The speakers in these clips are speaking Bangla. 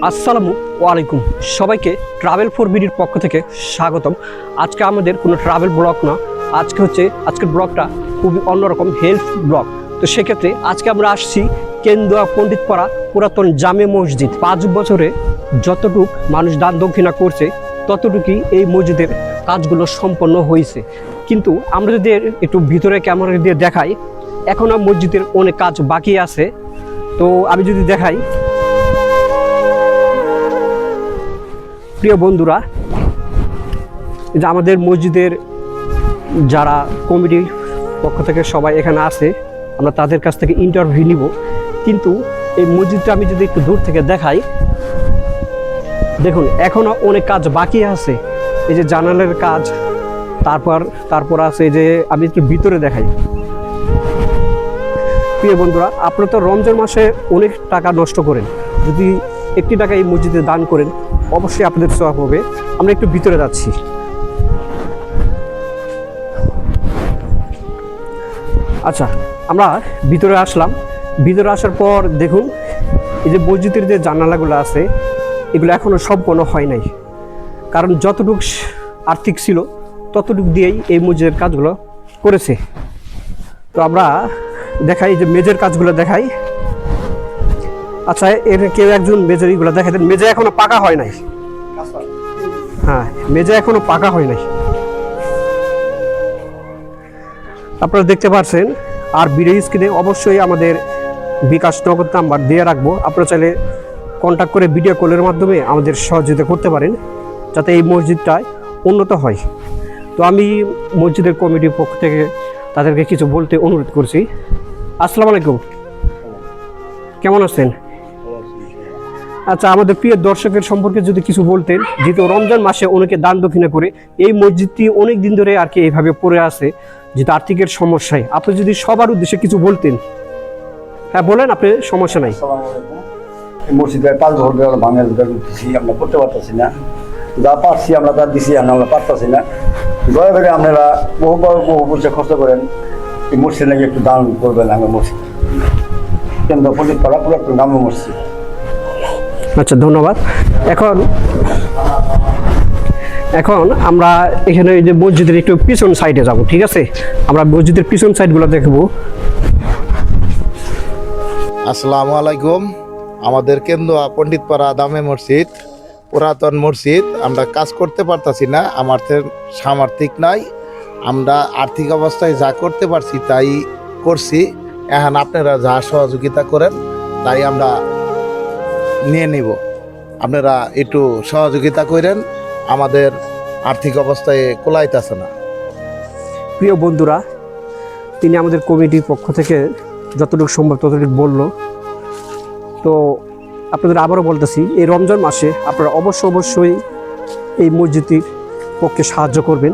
আসসালামু আলাইকুম সবাইকে ট্রাভেল ফর বিডির পক্ষ থেকে স্বাগতম। আজকে আমাদের কোনো ট্রাভেল ব্লগ না, আজকের ব্লগটা খুবই অন্যরকম হেলথ ব্লগ। তো সেক্ষেত্রে আজকে আমরা আসছি কেন্দুয়া পণ্ডিতপাড়া পুরাতন জামে মসজিদ। 5 বছরে যতটুক মানুষ দান দক্ষিণা করছে ততটুকুই এই মসজিদের কাজগুলো সম্পন্ন হয়েছে। কিন্তু আমরা যদি একটু ভিতরে ক্যামেরা দিয়ে দেখাই, এখনও মসজিদের অনেক কাজ বাকি আছে। তো আমি যদি দেখাই, প্রিয় বন্ধুরা, যে আমাদের মসজিদের যারা কমিটির পক্ষ থেকে সবাই এখানে আছে, আমরা তাদের কাছ থেকে ইন্টারভিউ নিব। কিন্তু এই মসজিদটা আমি যদি একটু দূর থেকে দেখাই, দেখুন এখনও অনেক কাজ বাকি আছে। এই যে জানালার কাজ, তারপর আছে যে আমি একটু ভিতরে দেখাই। প্রিয় বন্ধুরা, আপনারা তো রমজান মাসে অনেক টাকা নষ্ট করেন, যদি 1 টাকা এই মসজিদে দান করেন অবশ্যই আপনাদের সওয়াব হবে। আমরা একটু ভিতরে যাচ্ছি। আচ্ছা, আমরা ভিতরে আসলাম। ভিতরে আসার পর দেখুন এই যে মসজিদের যে জানালাগুলো আছে এগুলো এখনো সম্পন্ন হয় নাই, কারণ যতটুকু আর্থিক ছিল ততটুকু দিয়েই এই মসজিদের কাজগুলো করেছে। তো আমরা দেখাই যে মেজের কাজগুলো দেখাই। আচ্ছা, এর কেউ একজন মেজের এইগুলো দেখাই দেন। মেজে এখনো পাকা হয় নাই। হ্যাঁ, মেজে এখনো পাকা হয় নাই, আপনারা দেখতে পাচ্ছেন। আর ভিডিও স্ক্রিনে অবশ্যই আমাদের বিকাশ নগদ নাম্বার দিয়ে রাখবো, আপনারা চাইলে কন্ট্যাক্ট করে ভিডিও কলের মাধ্যমে আমাদের সহযোগিতা করতে পারেন, যাতে এই মসজিদটায় উন্নত হয়। তো আমি মসজিদের কমিটির পক্ষ থেকে তাদেরকে কিছু বলতে অনুরোধ করছি। আসসালামু আলাইকুম, কেমন আছেন? আচ্ছা, আমাদের প্রিয় দর্শকের সম্পর্কে যদি কিছু বলতেন, যেহেতু রমজান মাসে অনেকে দান দক্ষিণা করে, এই মসজিদটি অনেক দিন ধরে আর কি এইভাবে পড়ে আছে, যেহেতু আর্থিকের সমস্যায়। আপনি যদি সবার উদ্দেশ্যে কিছু বলতেন। হ্যাঁ বলেন, আপনি, সমস্যা নাই। এই মসজিদের 5 বছর ধরে ভাঙা দিচ্ছি, আমরা করতে পারতেছি না। যা পারছি আমরা তা দিচ্ছি, আমরা পারতেছি না। দয়া করে আপনারা বহু পয়সা খরচ করেন, এই মসজিদ নাকি একটু দান করবেন। আমরা মসজিদ কেন্দ্র পণ্ডিতপাড়া পুরাতন জামে মসজিদ। আচ্ছা, ধন্যবাদ। এখন আমরা এখানে এই যে মসজিদের একটু পিছন সাইডে যাব, ঠিক আছে? আমরা মসজিদের পিছন সাইডগুলো দেখব। আসসালামু আলাইকুম। আমাদের কেন্দুয়া পণ্ডিতপাড়া জামে মসজিদ পুরাতন মসজিদ, আমরা কাজ করতে পারতাছি না, আমাদের সামর্থিক নাই। আমরা আর্থিক অবস্থায় যা করতে পারছি তাই করছি। এখন আপনারা যা সহযোগিতা করেন তাই আমরা নিয়ে নিব। আপনারা একটু সহযোগিতা করেন, আমাদের আর্থিক অবস্থায় কোলাইতেছে না। প্রিয় বন্ধুরা, তিনি আমাদের কমিটির পক্ষ থেকে যতটুকু সম্ভব ততটুকু বললো। তো আপনাদের আবারও বলতেছি, এই রমজান মাসে আপনারা অবশ্যই এই মসজিদটির পক্ষে সাহায্য করবেন।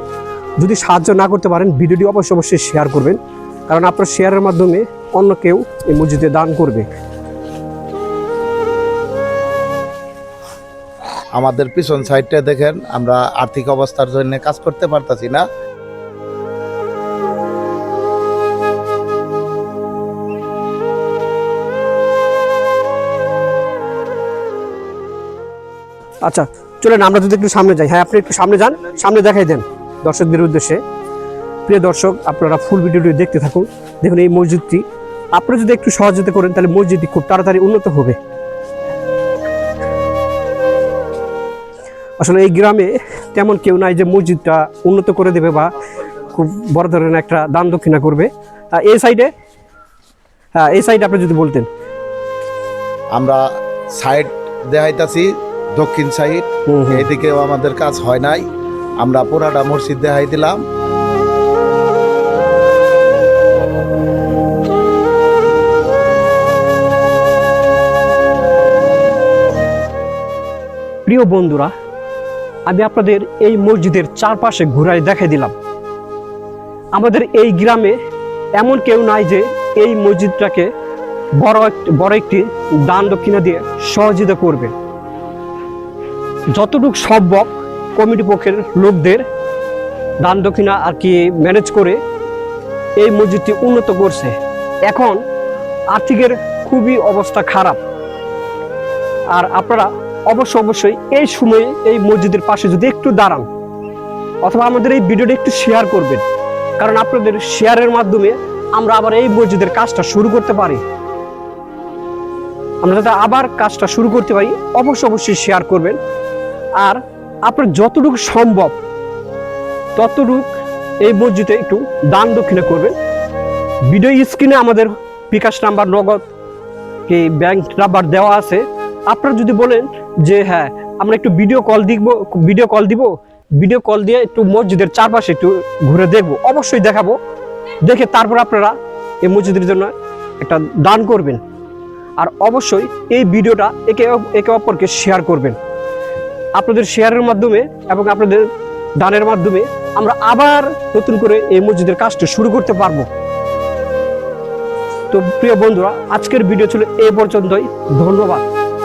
যদি সাহায্য না করতে পারেন, ভিডিওটি অবশ্যই শেয়ার করবেন, কারণ আপনার শেয়ারের মাধ্যমে অন্য কেউ এই মসজিদে দান করবে। আমাদের পিছন সাইডটা দেখেন, আমরা আর্থিক অবস্থার জন্য কাজ করতে পারতাছি না। আচ্ছা চলেন আমরা যদি একটু সামনে যাই। হ্যাঁ, আপনি একটু সামনে যান, সামনে দেখাই দেন দর্শকদের উদ্দেশ্যে। প্রিয় দর্শক, আপনারা ফুল ভিডিওটি দেখতে থাকুন। দেখুন এই মসজিদটি আপনারা যদি একটু সহযোগিতা করেন তাহলে মসজিদটি খুব তাড়াতাড়ি উন্নত হবে। আসলে এই গ্রামে তেমন কেউ নাই যে মসজিদটা উন্নত করে দেবে বা খুব বড় ধরনের একটা দান দক্ষিণা করবে। এই সাইডে, হ্যাঁ এই সাইডে আপনি যদি বলতেন। আমরা সাইড দেখাইতাছি, দক্ষিণ সাইড, এইদিকেও আমাদের কাজ হয় নাই। আমরা পুরাটা মসজিদ দেখাই দিলাম। প্রিয় বন্ধুরা, আমি আপনাদের এই মসজিদের চারপাশে ঘুরাই দেখাই দিলাম। আমাদের এই গ্রামে এমন কেউ নাই যে এই মসজিদটাকে বড় একটি দান দক্ষিণা দিয়ে সহযোগিতা করবে। যতটুকু সম্ভব কমিটি পক্ষের লোকদের দান দক্ষিণা আর কি ম্যানেজ করে এই মসজিদটি উন্নত করছে। এখন আর্থিকের খুবই অবস্থা খারাপ, আর আপনারা অবশ্যই এই সময়ে এই মসজিদের পাশে যদি একটু দাঁড়ান অথবা আমাদের এই ভিডিওটা একটু শেয়ার করবেন, কারণ আপনাদের শেয়ারের মাধ্যমে আমরা আবার এই মসজিদের কাজটা শুরু করতে পারি। আমরা যাতে আবার কাজটা শুরু করতে পারি অবশ্যই শেয়ার করবেন। আর আপনার যতটুকু সম্ভব ততটুকু এই মসজিদে একটু দান দক্ষিণা করবেন। ভিডিও স্ক্রিনে আমাদের বিকাশ নাম্বার, নগদ কি ব্যাংক নাম্বার দেওয়া আছে। আপনারা যদি বলেন যে হ্যাঁ আমরা একটু ভিডিও কল দিব, ভিডিও কল দিয়ে একটু মসজিদের চারপাশে একটু ঘুরে দেখবো, অবশ্যই দেখাবো। দেখে তারপর আপনারা এই মসজিদের জন্য একটা দান করবেন। আর অবশ্যই এই ভিডিওটা একে অপরকে শেয়ার করবেন। আপনাদের শেয়ারের মাধ্যমে এবং আপনাদের দানের মাধ্যমে আমরা আবার নতুন করে এই মসজিদের কাজটা শুরু করতে পারবো। তো প্রিয় বন্ধুরা, আজকের ভিডিও ছিল এই পর্যন্তই। ধন্যবাদ।